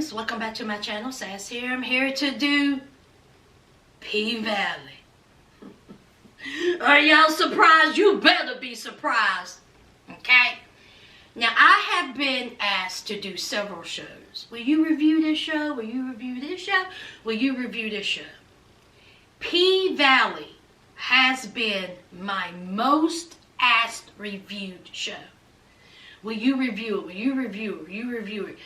friends, welcome back to my channel. Sass here. I'm here to do P-Valley. Are y'all surprised? You better be surprised. Okay? Now, I have been asked to do several shows. Will you review this show? Will you review this show? Will you review this show? P-Valley has been my most asked reviewed show. Will you review it? Will you review it? Will you review it?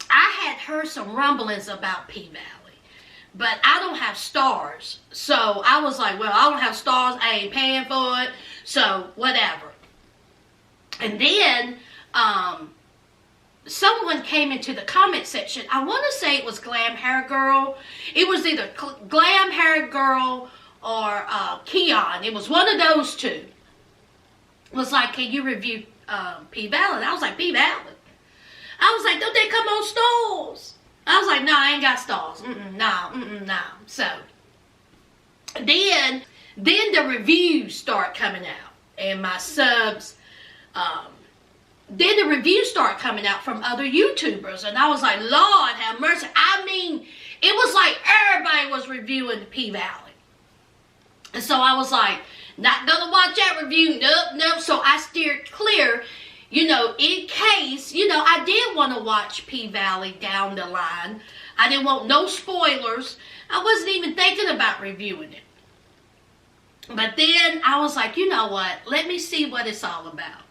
I had heard some rumblings about P-Valley, but I don't have stars. So I was like, well, I don't have stars. I ain't paying for it. So whatever. And then someone came into the comment section. I want to say it was Glam Hair Girl. It was either Glam Hair Girl or Keon. It was one of those two. It was like, can you review P-Valley? I was like, P-Valley? I was like, don't they come on stars? I was like, no, I ain't got stars. No. So, then the reviews start coming out. And my subs, then the reviews start coming out from other YouTubers. And I was like, Lord have mercy. I mean, it was like everybody was reviewing the P-Valley. And so I was like, not gonna watch that review. Nope. So I steered clear, in case, I did want to watch P-Valley down the line. I didn't want no spoilers. I wasn't even thinking about reviewing it. But then I was like, you know what? Let me see what it's all about.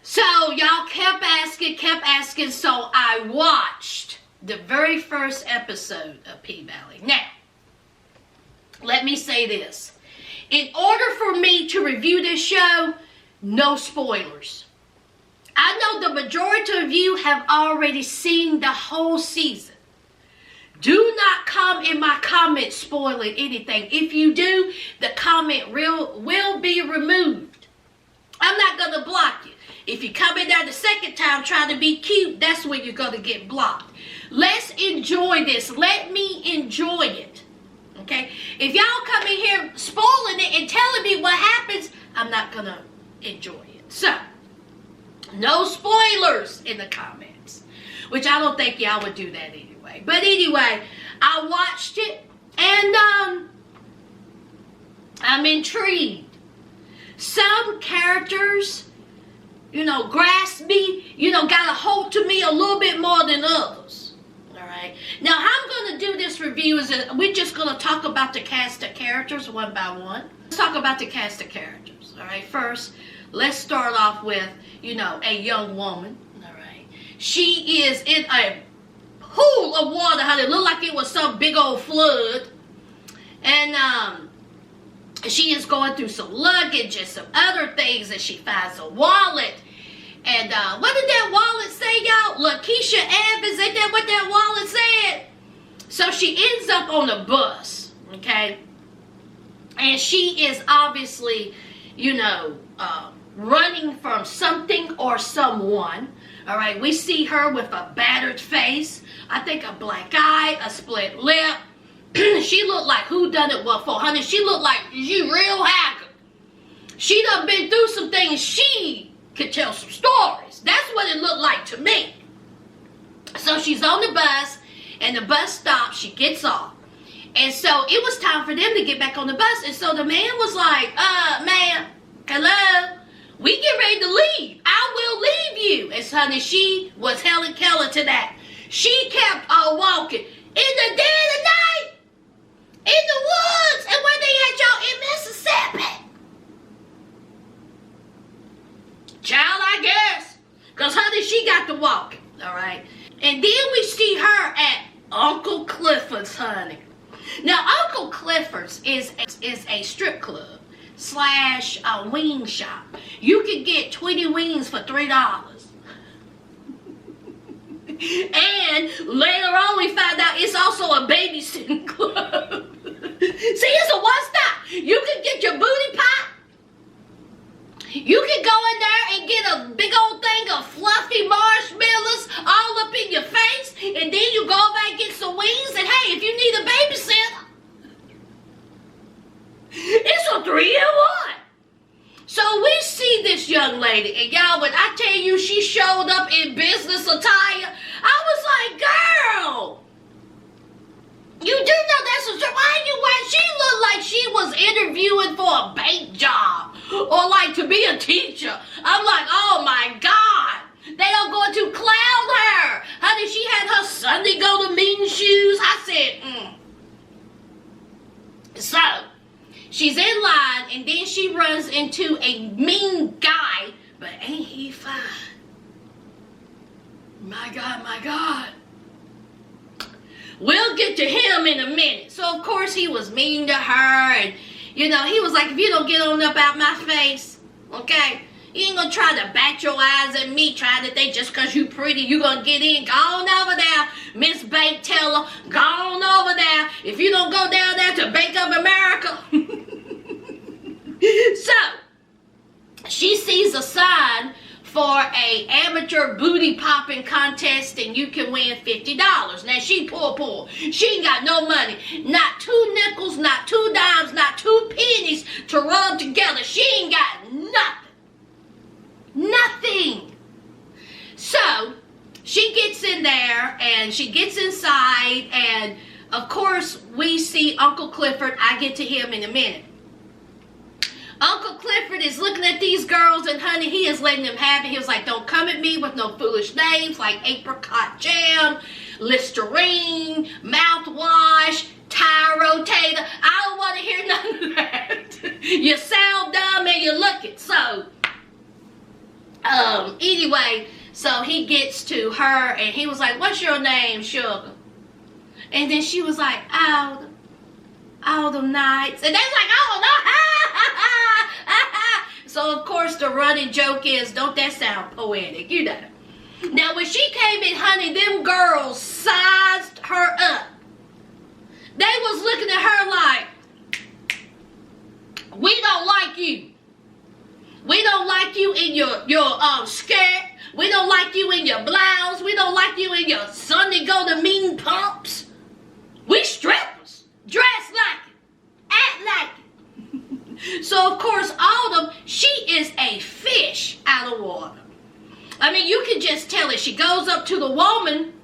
So y'all kept asking. So I watched the very first episode of P-Valley. Now, let me say this. In order for me to review this show, no spoilers. I know the majority of you have already seen the whole season. Do not come in my comments spoiling anything. If you do, the comment will be removed. I'm not going to block you. If you come in there the second time trying to be cute, that's when you're going to get blocked. Let's enjoy this. Let me enjoy it. Okay? If y'all come in here spoiling it and telling me what happens, I'm not going to enjoy it. So, no spoilers in the comments. Which I don't think y'all would do that anyway. But anyway, I watched it and I'm intrigued. Some characters, grasp me, got a hold to me a little bit more than others. Alright. Now, how I'm going to do this review is that we're just going to talk about the cast of characters one by one. Let's talk about the cast of characters. Alright. First, let's start off with, a young woman. Alright. She is in a pool of water, honey. It looked like it was some big old flood. And, she is going through some luggage and some other things, and she finds a wallet. And what did that wallet say, y'all? Lakeisha Evans, ain't that what that wallet said? So she ends up on a bus, okay? And she is obviously, running from something or someone. All right, we see her with a battered face. I think a black eye, a split lip. She looked like who done it what for, honey. She looked like she real hacker. She done been through some things. She could tell some stories. That's what it looked like to me. So she's on the bus, and the bus stops. She gets off. And so it was time for them to get back on the bus. And so the man was like, ma'am, hello, we get ready to leave. I will leave you. And so, honey, she was Helen Keller to that. She kept on walking in the dead of night. In the woods, and where they at, y'all, in Mississippi. Child, I guess. Because, honey, she got to walk. All right. And then we see her at Uncle Clifford's, honey. Now, Uncle Clifford's is a strip club / wing shop. You can get 20 wings for $3. And later on, we find out it's also a babysitting club. See, it's a one-stop. You can get your booty pop. You can go in there and get a big old thing of fluffy marshmallows all up in your face. And then you go back and get some wings. And hey, if you need a babysitter, it's a 3-in-1. So we see see this young lady, and y'all, when I tell you she showed up in business attire, I was like, girl, you do know that's a trip. Why you wearing? She looked like she was interviewing for a bank job or like to be a teacher. I'm like, oh my God. They are going to clown her. Honey, she had her Sunday go to meeting shoes. I said, So, she's in line, and then she runs into a mean guy, but ain't he fine? My God, my God. We'll get to him in a minute. So, of course, he was mean to her, and, he was like, if you don't get on up out my face, okay, you ain't gonna try to bat your eyes at me, trying to think just because you pretty, you gonna get in. Go on over there, Miss Bank Teller. Go on over there. If you don't go down there to Bank of America. So, she sees a sign for a amateur booty popping contest, and you can win $50. Now, she poor. She ain't got no money. Not 2 nickels, not 2 dimes, not 2 pennies to rub together. She ain't got nothing. Nothing. So, she gets in there, and she gets inside, and of course, we see Uncle Clifford. I get to him in a minute. Uncle Clifford is looking at these girls, and honey, he is letting them have it. He was like, don't come at me with no foolish names like apricot jam, Listerine, mouthwash, tire rotator. I don't want to hear none of that. You sound dumb and you look it. So, anyway, so he gets to her, and he was like, what's your name, sugar? And then she was like, all the nights. And they was like, oh, no. So, of course, the running joke is, don't that sound poetic? You know. Now, when she came in, honey, them girls sized her up. They was looking at her like, we don't like you. We don't like you in your skirt. We don't like you in your blouse. We don't like you in your Sunday go to meeting pumps. We strippers. Dress like it. Act like it. So, of course, Autumn, she is a fish out of water. I mean, you can just tell it. She goes up to the woman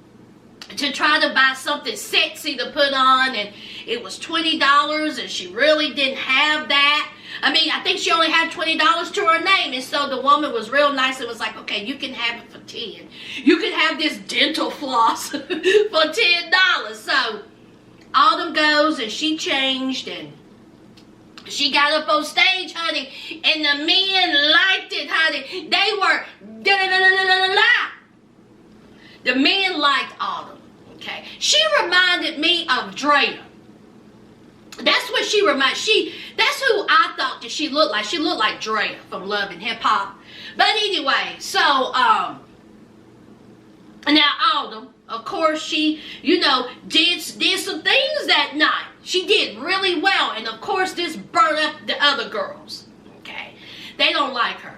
to try to buy something sexy to put on, and it was $20, and she really didn't have that. I mean, I think she only had $20 to her name, and so the woman was real nice and was like, okay, you can have it for $10. You can have this dental floss for $10. So, Autumn goes, and she changed, and she got up on stage, honey, and the men liked it, honey. They were da-da-da-da-da-da-da. The men liked Autumn, okay? She reminded me of Drea. That's what she reminded. That's who I thought that she looked like. She looked like Drea from Love and Hip Hop. But anyway, so, now Autumn, of course, she, did some things that night. She did really well. And of course, this burned up the other girls. Okay. They don't like her.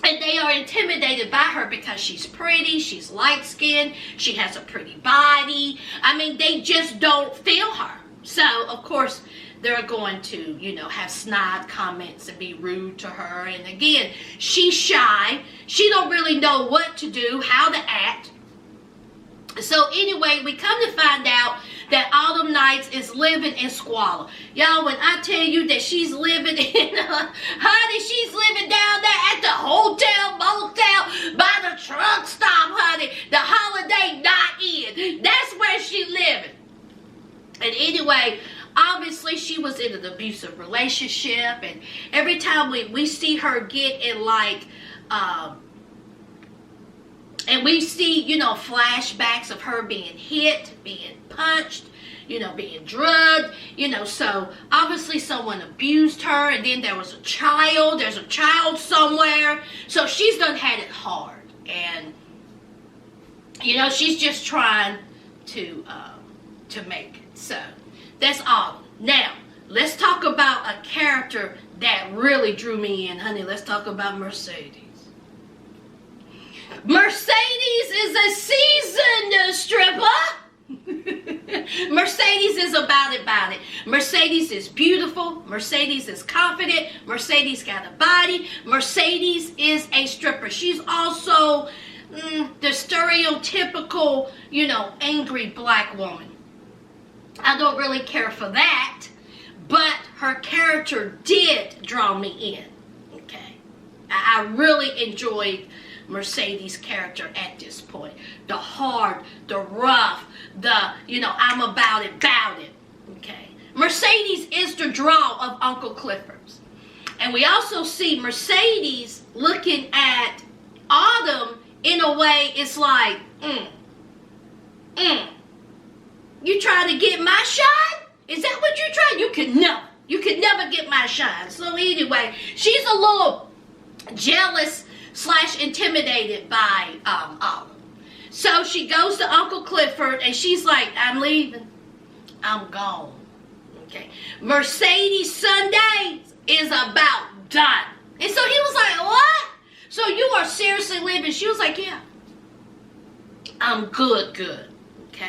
And they are intimidated by her because she's pretty. She's light-skinned. She has a pretty body. I mean, they just don't feel her. So, of course, they're going to, have snide comments and be rude to her. And again, she's shy. She don't really know what to do, how to act. So anyway, we come to find out that Autumn Nights is living in squalor. Y'all, when I tell you that she's living in, honey, she's living down there at the hotel, motel, by the truck stop, honey. The Holiday Inn. That's where she living. And anyway, obviously she was in an abusive relationship. And every time we see her get in like, and we see, flashbacks of her being hit, being punched, being drugged, so obviously someone abused her, and then there was a child, there's a child somewhere, so she's done had it hard, and, she's just trying to make it, so that's all. Now, let's talk about a character that really drew me in, honey. Let's talk about Mercedes. Mercedes is a seasoned stripper. Mercedes is about it. Mercedes is beautiful. Mercedes is confident. Mercedes got a body. Mercedes is a stripper. She's also the stereotypical, angry black woman. I don't really care for that, but her character did draw me in. Okay, I really enjoyed Mercedes' character at this point. The hard, the rough, I'm about it. Okay. Mercedes is the draw of Uncle Clifford's. And we also see Mercedes looking at Autumn in a way, it's like, you trying to get my shine? Is that what you're trying? You can never get my shine. So anyway, she's a little jealous / intimidated by Autumn. So she goes to Uncle Clifford and she's like, I'm leaving. I'm gone. Okay. Mercedes Sundays is about done. And so he was like, what? So you are seriously leaving? She was like, yeah. I'm good. Okay.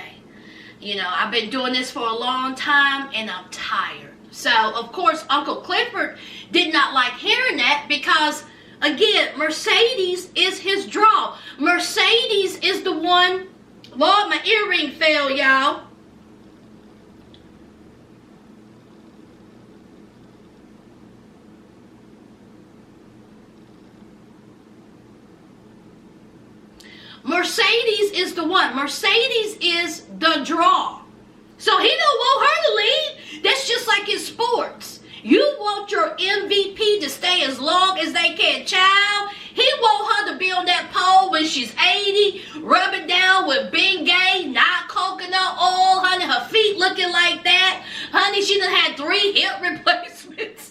I've been doing this for a long time and I'm tired. So, of course, Uncle Clifford did not like hearing that because, again, Mercedes is his draw. Mercedes is the one. Lord, my earring fell, y'all. Mercedes is the one. Mercedes is the draw. So he don't want her to leave. That's just like in sports. You want your MVP to stay as long as they can, child. He want her to be on that pole when she's 80, rubbing down with Bengay, not coconut oil, honey. Her feet looking like that. Honey, she done had 3 hip replacements.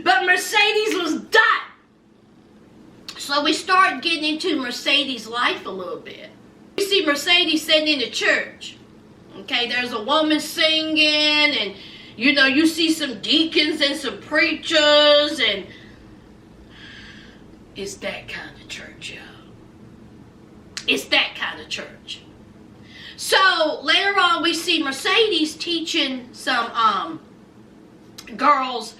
But Mercedes was done. So we start getting into Mercedes' life a little bit. We see Mercedes sitting in the church. Okay, there's a woman singing and you see some deacons and some preachers, and it's that kind of church, y'all. It's that kind of church. So later on, we see Mercedes teaching some girls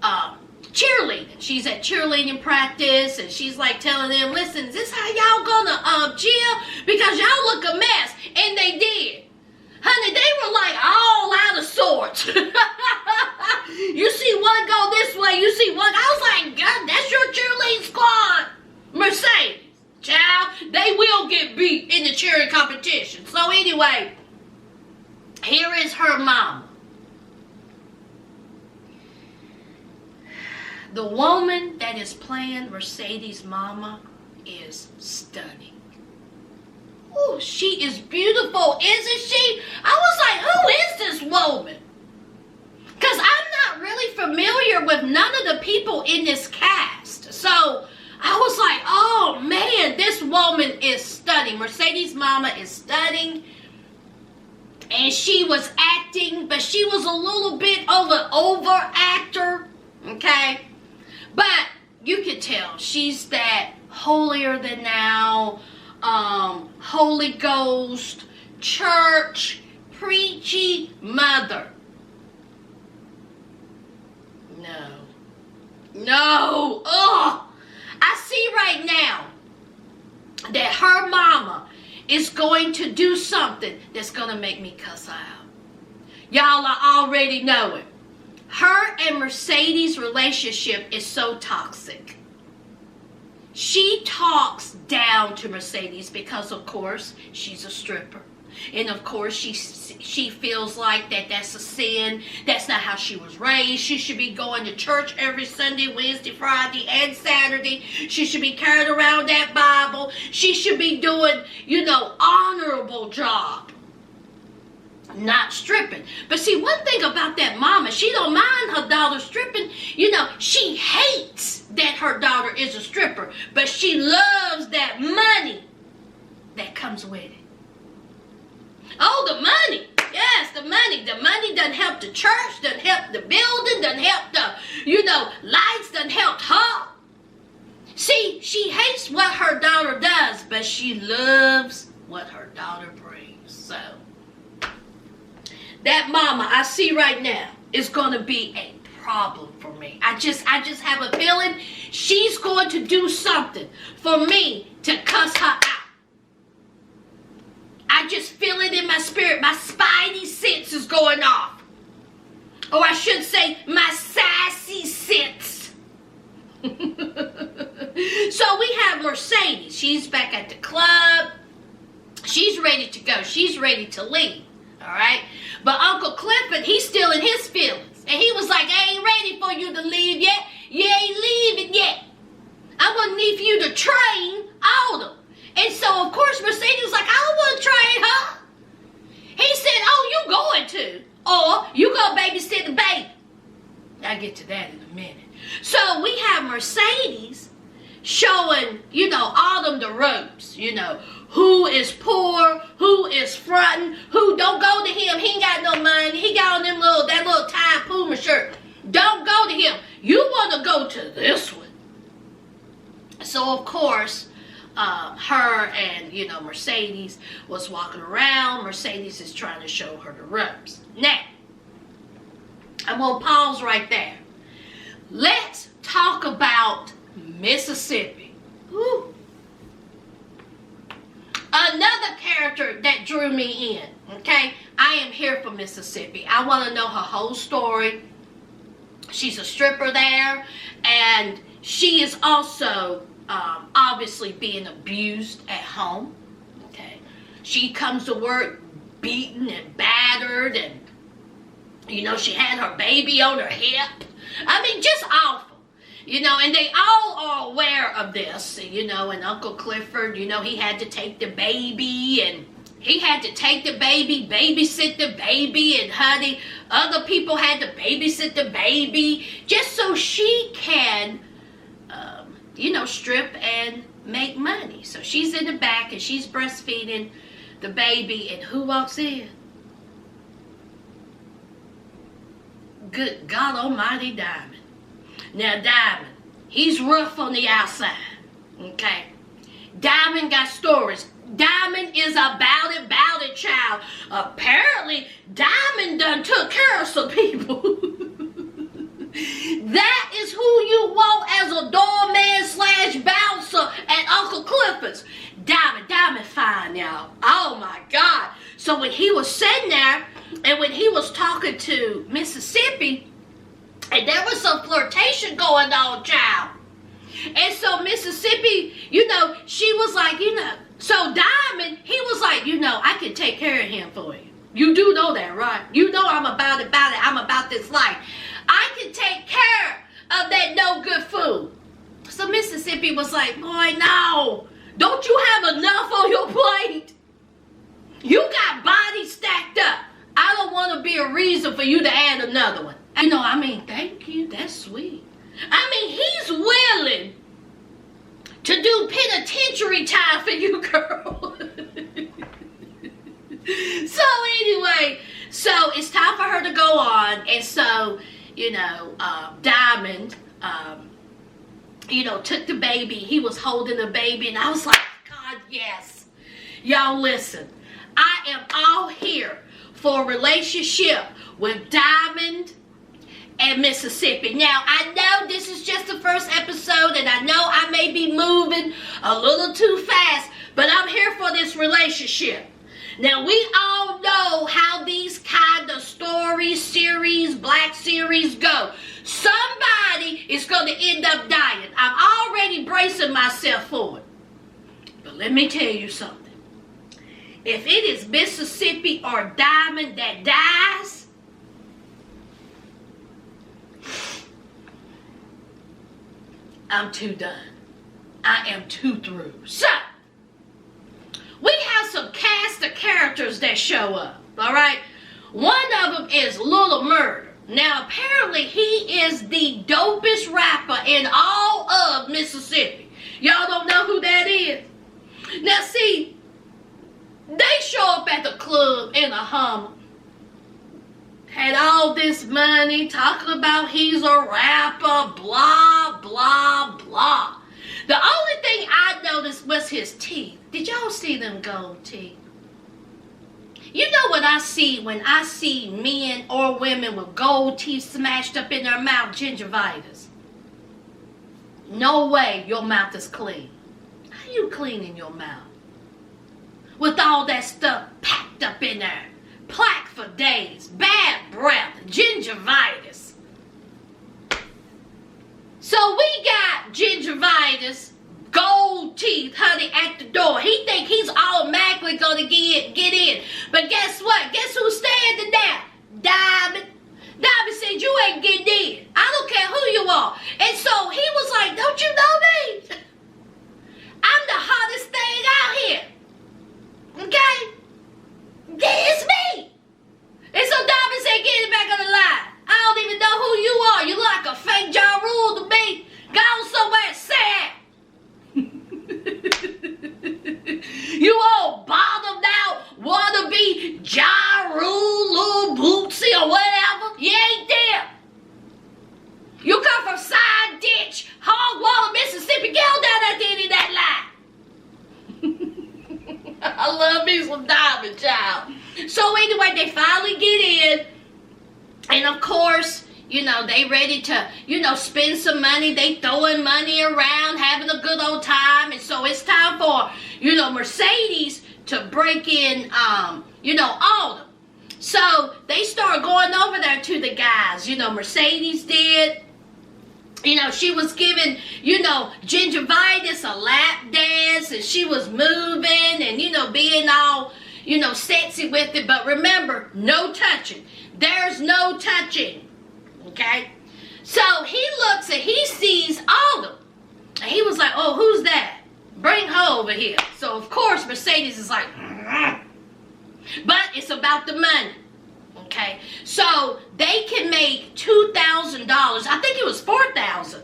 cheerleading. She's at cheerleading practice, and she's like telling them, listen, is this how y'all gonna cheer? Because y'all look a mess. And they did. Honey, they were like all out of sorts. You see one go this way, you see one. I was like, God, that's your cheerleading squad. Mercedes, child, they will get beat in the cheering competition. So anyway, here is her mama. The woman that is playing Mercedes' mama is stunning. Oh, she is beautiful, isn't she? I was like, who is this woman? Because I'm not really familiar with none of the people in this cast. So I was like, oh man, this woman is stunning. Mercedes' mama is stunning. And she was acting, but she was a little bit of an over actor. Okay? But you could tell she's that holier than thou, Holy Ghost, church, preachy mother. No. Ugh. I see right now that her mama is going to do something that's going to make me cuss her out. Y'all are already knowing. Her and Mercedes' relationship is so toxic. She talks down to Mercedes because, of course, she's a stripper. And, of course, she feels like that's a sin. That's not how she was raised. She should be going to church every Sunday, Wednesday, Friday, and Saturday. She should be carrying around that Bible. She should be doing, honorable job. Not stripping. But see, one thing about that mama, she don't mind her daughter stripping. She hates that her daughter is a stripper, but she loves that money that comes with it. Oh, the money. Yes, the money. The money doesn't help the church, doesn't help the building, doesn't help the, lights, doesn't help her. See, she hates what her daughter does, but she loves what her daughter brings. So, that mama I see right now is going to be a problem for me. I just have a feeling she's going to do something for me to cuss her out. I just feel it in my spirit. My spidey sense is going off. Or I should say, my sassy sense. So we have Mercedes. She's back at the club. She's ready to go. She's ready to leave. All right? But Uncle Clifford, he's still in his feelings. And he was like, I ain't ready for you to leave yet. You ain't leaving yet. I'm going to need for you to train Autumn. And so, of course, Mercedes was like, I don't want to train her. He said, oh, you going to. Or you go babysit the baby. I'll get to that in a minute. So we have Mercedes showing, Autumn the ropes, who is poor, who is fronting, who don't go to him. He ain't got no money. He got on that little tie Puma shirt. Don't go to him. You want to go to this one. So, of course, her and, Mercedes was walking around. Mercedes is trying to show her the ropes. Now, I'm going to pause right there. Let's talk about Mississippi. Woo. Another character that drew me in, okay? I am here for Mississippi. I want to know her whole story. She's a stripper there, and she is also obviously being abused at home, okay? She comes to work beaten and battered, and, she had her baby on her hip. I mean, just awful. And they all are aware of this, and Uncle Clifford, he had to take the baby, and he had to take the baby, babysit the baby, and honey, other people had to babysit the baby, just so she can, strip and make money. So she's in the back, and she's breastfeeding the baby, and who walks in? Good God Almighty, Diamond. Now, Diamond, he's rough on the outside, okay? Diamond got stories. Diamond is about it, child. Apparently, Diamond done took care of some people. That is who you want as a doorman / bouncer at Uncle Clifford's. Diamond fine, y'all. Oh, my God. So when he was sitting there, and when he was talking to Mississippi, and there was some flirtation going on, child. And so Mississippi, she was like, so Diamond, he was like, I can take care of him for you. You do know that, right? I'm about it. I'm about this life. I can take care of that no good food. So Mississippi was like, boy, no. Don't you have enough on your plate? You got bodies stacked up. I don't want to be a reason for you to add another one. Thank you. That's sweet. He's willing to do penitentiary time for you, girl. So anyway, it's time for her to go on. And so, Diamond, took the baby. He was holding the baby. And I was like, God, yes. Y'all listen. I am all here for a relationship with Diamond and Mississippi. Now, I know this is just the first episode, and I know I may be moving a little too fast, but I'm here for this relationship. Now, we all know how these kind of stories, series, black series go. Somebody is going to end up dying. I'm already bracing myself for it. But let me tell you something. If it is Mississippi or Diamond that dies, I'm too done. I am too through. So, we have some cast of characters that show up, all right? One of them is Little Murder. Now, apparently, he is the dopest rapper in all of Mississippi. Y'all don't know who that is? Now, see, they show up at the club in a Hummer. Had all this money, talking about he's a rapper, blah, blah, blah. The only thing I noticed was his teeth. Did y'all see them gold teeth? You know what I see when I see men or women with gold teeth smashed up in their mouth, gingivitis? No way your mouth is clean. How you cleaning your mouth? With all that stuff packed up in there. Plaque for days, bad breath, gingivitis. So we got gingivitis, gold teeth, honey, at the door. He think he's automatically gonna get in. But guess what? Guess who's standing there? Diamond. Diamond said, you ain't getting in. I don't care who you are. And so he was like, don't you know me? I'm the hottest thing out here. Okay? It's me. And so Diamond said, get it back on the line. I don't even know who you are. You look like a fake Ja Rule to me. Go somewhere sad. You all bottomed out, wanna be Ja Rule, Lil Bootsy or whatever. You ain't there. You come from Side Ditch, Hogwaller, Mississippi. Get on down at the end of that line. I love me some Diamond, child. So anyway, they finally get in. And of course, you know, they ready to, you know, spend some money. They throwing money around, having a good old time. And so it's time for, you know, Mercedes to break in, you know, Alden. So they start going over there to the guys. You know, Mercedes did. You know, she was giving, you know, gingivitis a lap dance. And she was moving and, you know, being all, you know, sexy with it. But remember, no touching. There's no touching. Okay? So he looks and he sees Alden. And he was like, oh, who's that? Bring her over here. So, of course, Mercedes is like, but it's about the money. Okay? So, they can make $2,000. I think it was $4,000.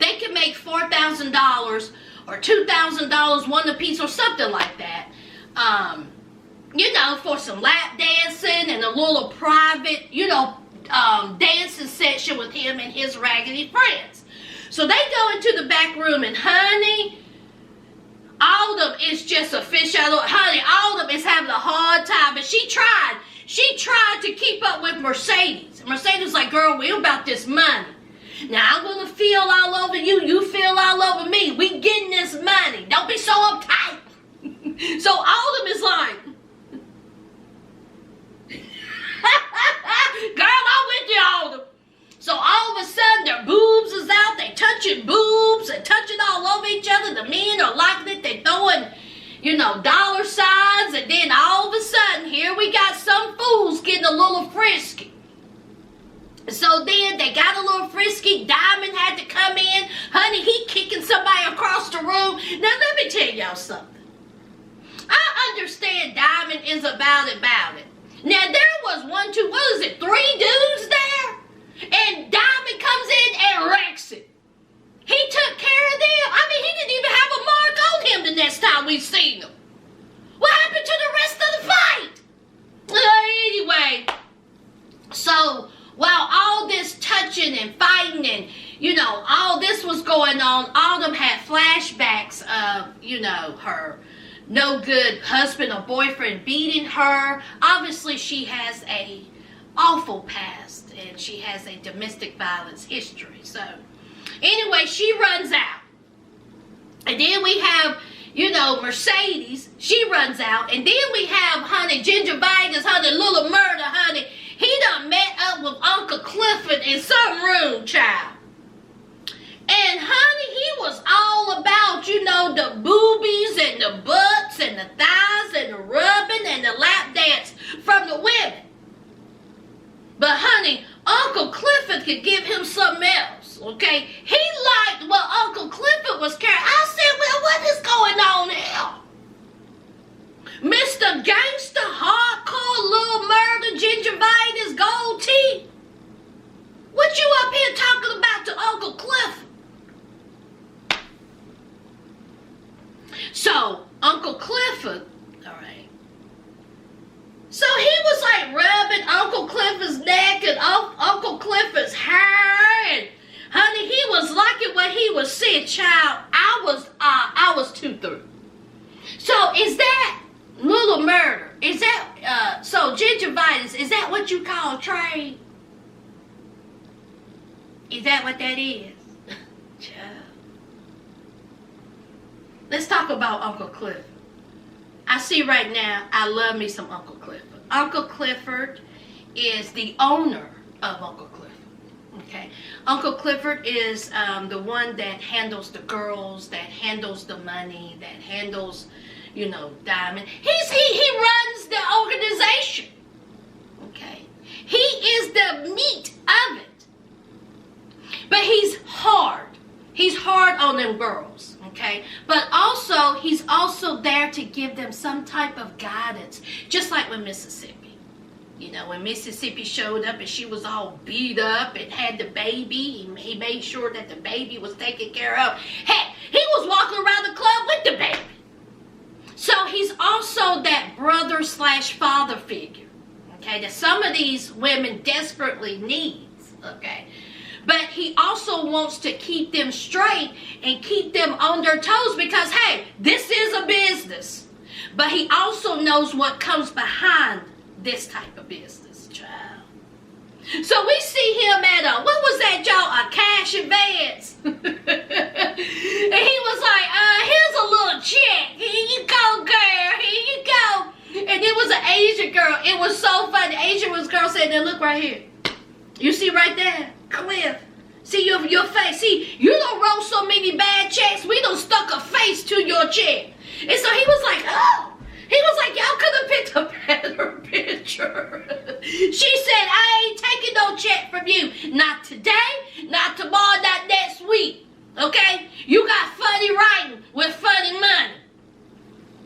They can make $4,000 or $2,000 one apiece or something like that. You know, for some lap dancing and a little private, you know, dancing session with him and his raggedy friends. So they go into the back room and honey, Autumn is just a fish out of honey. Autumn is having a hard time, but she tried to keep up with Mercedes. Mercedes was like, girl, we're about this money. Now I'm gonna feel all over you, you feel all over me. We getting this money. Don't be so uptight. So Autumn is like, girl, I'm with you, Autumn. So all of a sudden, their boobs is out. They touching boobs and touching all over each other. The men are liking it. They throwing, you know, dollar signs. And then all of a sudden, here we got some fools getting a little frisky. So then they got a little frisky. Diamond had to come in. Honey, he kicking somebody across the room. Now, let me tell y'all something. I understand Diamond is about it. Now, there was 3 dudes there? And Diamond comes in and wrecks it. He took care of them. I mean, he didn't even have a mark on him the next time we seen him. What happened to the rest of the fight? Anyway, so while all this touching and fighting and, you know, all this was going on, Autumn had flashbacks of, you know, her no good husband or boyfriend beating her. Obviously, she has a awful past and she has a domestic violence history. So, anyway, she runs out. And then we have, you know, Mercedes. She runs out. And then we have, honey, gingivitis, honey, little murder, honey. He done met up with Uncle Clifford in some room, child. And, honey, he was all about, you know, the boobies and the butts and the thighs and the rubbing and the lap dance from the women. But, honey, Uncle Clifford could give him something else, okay? He liked what Uncle Clifford was carrying. I said, well, what is going on here? Mr. Gangster, hardcore, little murder, gingivitis, gold teeth. What you up here talking about to Uncle Clifford? So, Uncle Clifford, all right. So he was like rubbing Uncle Clifford's neck and Uncle Clifford's hair, and honey, he was liking what he was seeing, child. I was too through. So is that little murder. Is that, so gingivitis, is that what you call trade? Is that what that is? Let's talk about Uncle Clifford. I see right now, I love me some Uncle Clifford. Uncle Clifford is the owner of Uncle Clifford. Okay, Uncle Clifford is the one that handles the girls, that handles the money, that handles, you know, Diamond. He runs the organization. Okay, he is the meat of it. But he's hard. He's hard on them girls. Okay, but also he's also there to give them some type of guidance, just like with Mississippi. You know, when Mississippi showed up and she was all beat up and had the baby, he made sure that the baby was taken care of. Heck, he was walking around the club with the baby. So he's also that brother/father figure, okay, that some of these women desperately needs, okay. But he also wants to keep them straight and keep them on their toes because, hey, this is a business. But he also knows what comes behind this type of business, child. So we see him at what was that, y'all? A cash advance. And he was like, here's a little check. Here you go, girl. Here you go. And it was an Asian girl. It was so funny. The Asian girl said, now look right here. You see right there? Cliff. See your face. See, you don't roll so many bad checks. We done stuck a face to your check. And so he was like, oh. He was like, y'all could have picked a better picture. She said, I ain't taking no check from you. Not today, not tomorrow, not next week. Okay? You got funny writing with funny money.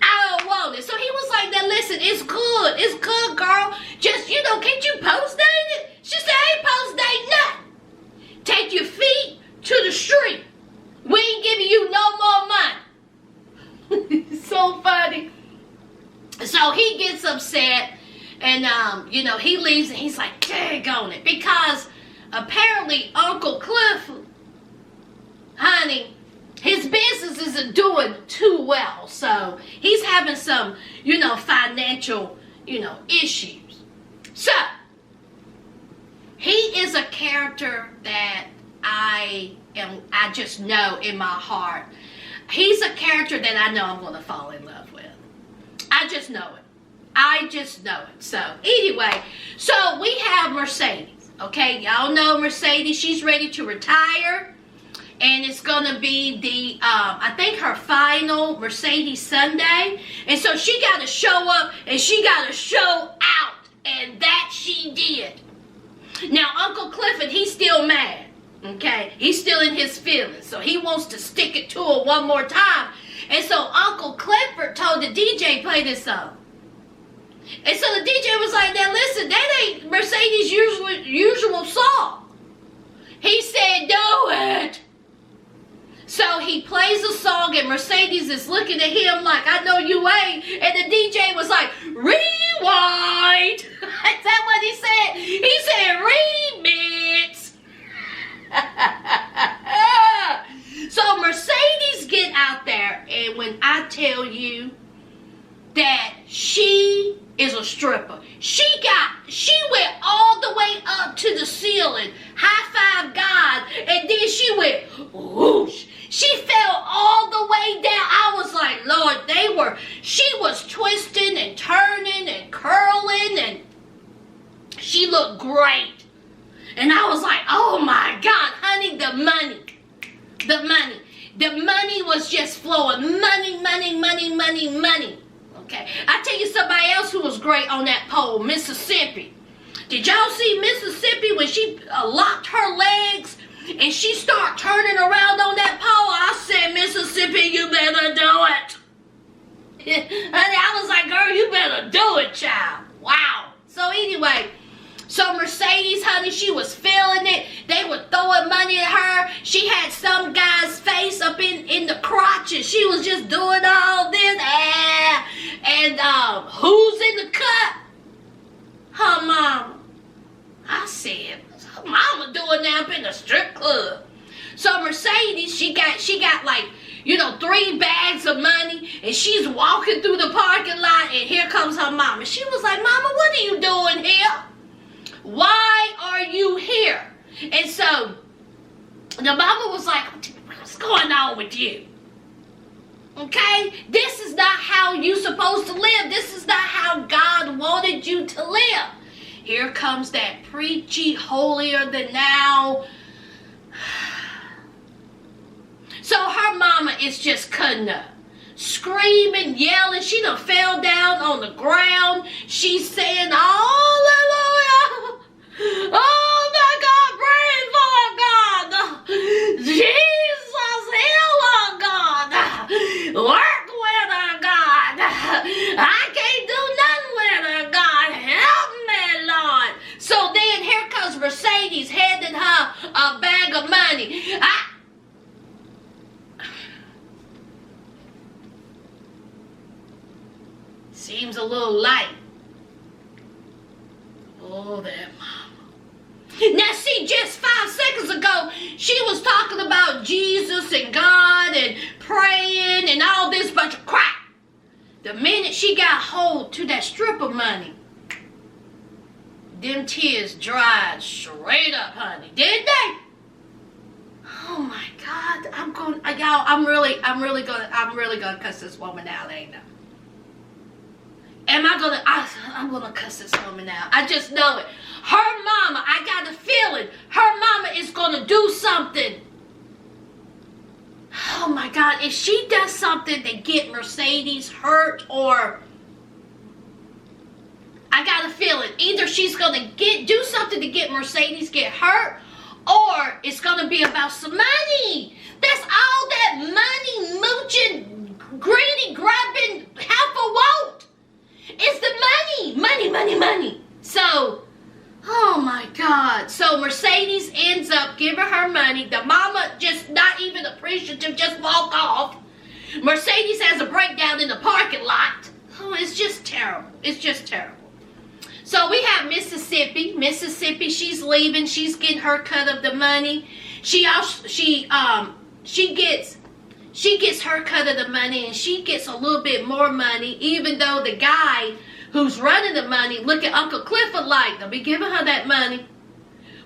I don't want it. So he was like, now listen, it's good. It's good, girl. Just, you know, can't you post-date it? She said, I ain't post-date nothing. Take your feet to the street. We ain't giving you no more money. So funny. So he gets upset and, you know, he leaves and he's like, daggone it. Because apparently Uncle Cliff, honey, his business isn't doing too well. So he's having some, you know, financial, you know, issues. So he is a character that I just know in my heart. He's a character that I know I'm going to fall in love with. I just know it. I just know it. So anyway, so we have Mercedes. Okay, y'all know Mercedes. She's ready to retire. And it's going to be the, I think her final Mercedes Sunday. And so she got to show up and she got to show out. And that she did. Now, Uncle Clifford, he's still mad. Okay, he's still in his feelings. So he wants to stick it to her one more time. And so Uncle Clifford told the DJ, play this song. And so the DJ was like, now listen, that ain't Mercedes' usual song. He said, do it. So he plays the song and Mercedes is looking at him like, I know you ain't. And the DJ was like, rewind. Is that what he said? He said, remix. So Mercedes get out there, and when I tell you that she is a stripper, she went all the way up to the ceiling, high five God, and then she went whoosh. She fell all the way down. I was like, Lord, she was twisting and turning and curling, and she looked great. And I was like, oh my God, honey, the money was just flowing. Money. Okay, I tell you somebody else who was great on that pole, Mississippi. Did y'all see Mississippi when she locked her legs and she started turning around on that pole? I said, Mississippi, you better do it. Honey, I was like, girl, you better do it, child. Wow. So anyway, so Mercedes, honey, she was feeling it. They were throwing money at her. She had some guy's face up in the crotch, and she was just doing all this. And who's in the cut? Her mama. I said, her mama doing that up in the strip club. So Mercedes, she got like, 3 bags of money, and she's walking through the parking lot, and here comes her mama. She was like, Mama, what are you doing here? Why are you here? And so the mama was like, what's going on with you? Okay? This is not how you're supposed to live. This is not how God wanted you to live. Here comes that preachy, holier than thou. So her mama is just cutting up, screaming, yelling. She done fell down on the ground. She's saying, hallelujah. Oh my God, praise Lord God. Jesus, heal her, God. Work with her, God. I can't do nothing with her, God. Help me, Lord. So then here comes Mercedes handing her a bag of money. Seems a little light. Oh, that mama. Now, see, just 5 seconds ago, she was talking about Jesus and God and praying and all this bunch of crap. The minute she got hold to that strip of money, them tears dried straight up, honey. Didn't they? Oh my God, I'm really gonna cuss this woman out, ain't I? I'm gonna cuss this woman out. I just know it. Her mama, I got a feeling, her mama is gonna do something. Oh my God, if she does something to get Mercedes hurt, or I got a feeling either she's gonna do something to get Mercedes get hurt, or it's gonna be about some money. That's all that money mooching, greedy, grabbing heifer want. It's the money. So, oh my God. So Mercedes ends up giving her money. The mama just not even appreciative, just walk off. Mercedes has a breakdown in the parking lot. Oh, it's just terrible. It's just terrible. So we have Mississippi. Mississippi, she's leaving. She's getting her cut of the money. She gets her cut of the money, and she gets a little bit more money, even though the guy who's running the money look at Uncle Clifford like, they'll be giving her that money.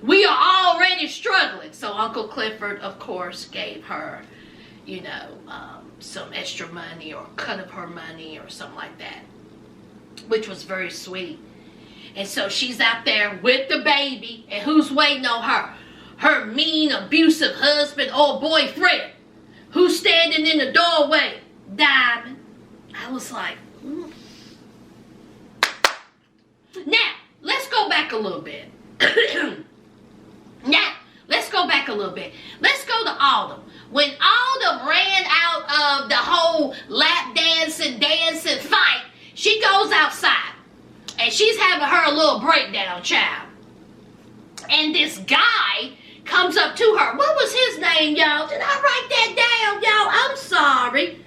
We are already struggling. So Uncle Clifford, of course, gave her, some extra money or cut of her money or something like that, which was very sweet. And so she's out there with the baby, and who's waiting on her? Her mean, abusive husband or boyfriend. Who's standing in the doorway? Diamond. I was like, Now, let's go back a little bit. Let's go to Autumn. When Autumn ran out of the whole lap dancing fight, she goes outside. And she's having her a little breakdown, child. And this guy comes up to her. What was his name, y'all? Did I write that down, y'all? I'm sorry.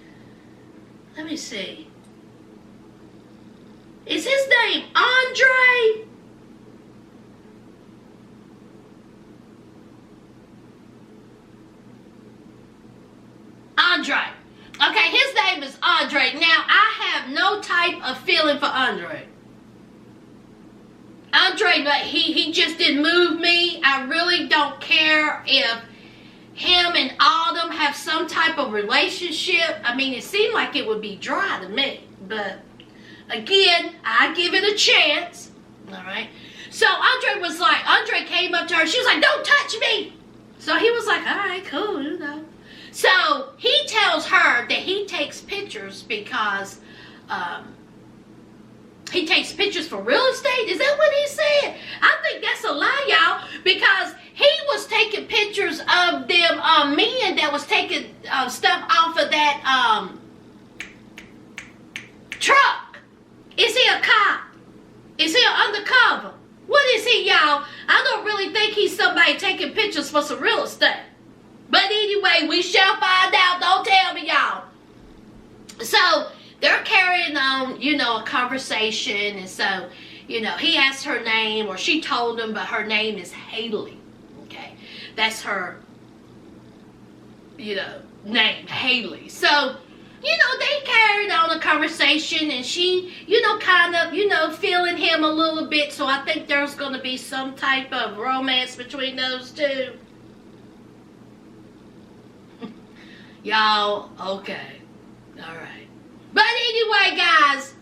Let me see. Is his name Andre? Andre. Okay, his name is Andre. Now, I have no type of feeling for Andre. Andre, he just didn't move me. I really don't care if him and Autumn have some type of relationship. I mean, it seemed like it would be dry to me. But, again, I give it a chance. All right? So, Andre came up to her. She was like, don't touch me. So, he was like, all right, cool, So, he tells her that he takes pictures because, he takes pictures for real estate? Is that what he said? I think that's a lie, y'all. Because he was taking pictures of them men that was taking stuff off of that truck. Is he a cop? Is he an undercover? What is he, y'all? I don't really think he's somebody taking pictures for some real estate. But anyway, we shall find out. Don't tell me, y'all. So, they're carrying on, a conversation, and so, he asked her name, or she told him, but her name is Haley, okay? That's her named Haley. So, they carried on a conversation, and she, kind of, feeling him a little bit. So I think there's going to be some type of romance between those two. Y'all, okay. All right. But anyway, guys,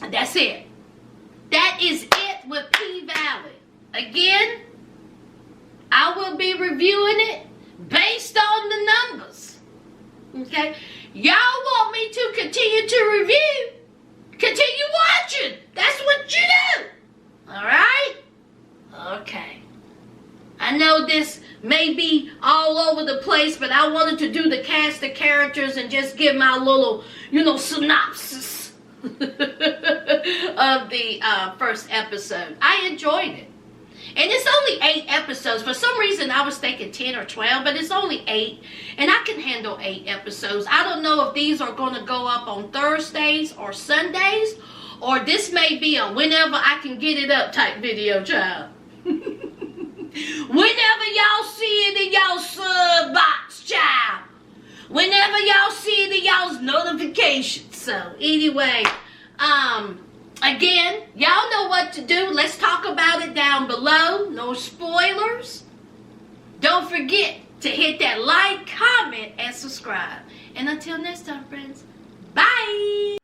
that's it. That is it with P-Valley. Again, I will be reviewing it based on the numbers. Okay? Y'all want me to continue to review? Continue watching. That's what you do. Alright? Okay. I know this may be all over the place, but I wanted to do the cast of characters and just give my little, synopsis of the first episode. I enjoyed it. And it's only 8 episodes. For some reason, I was thinking 10 or 12, but it's only 8. And I can handle 8 episodes. I don't know if these are going to go up on Thursdays or Sundays, or this may be a whenever I can get it up type video, child. Whenever y'all see it in y'all sub box, child. Whenever y'all see it in y'all's notifications. So, anyway, again, y'all know what to do. Let's talk about it down below. No spoilers. Don't forget to hit that like, comment, and subscribe. And until next time, friends, bye.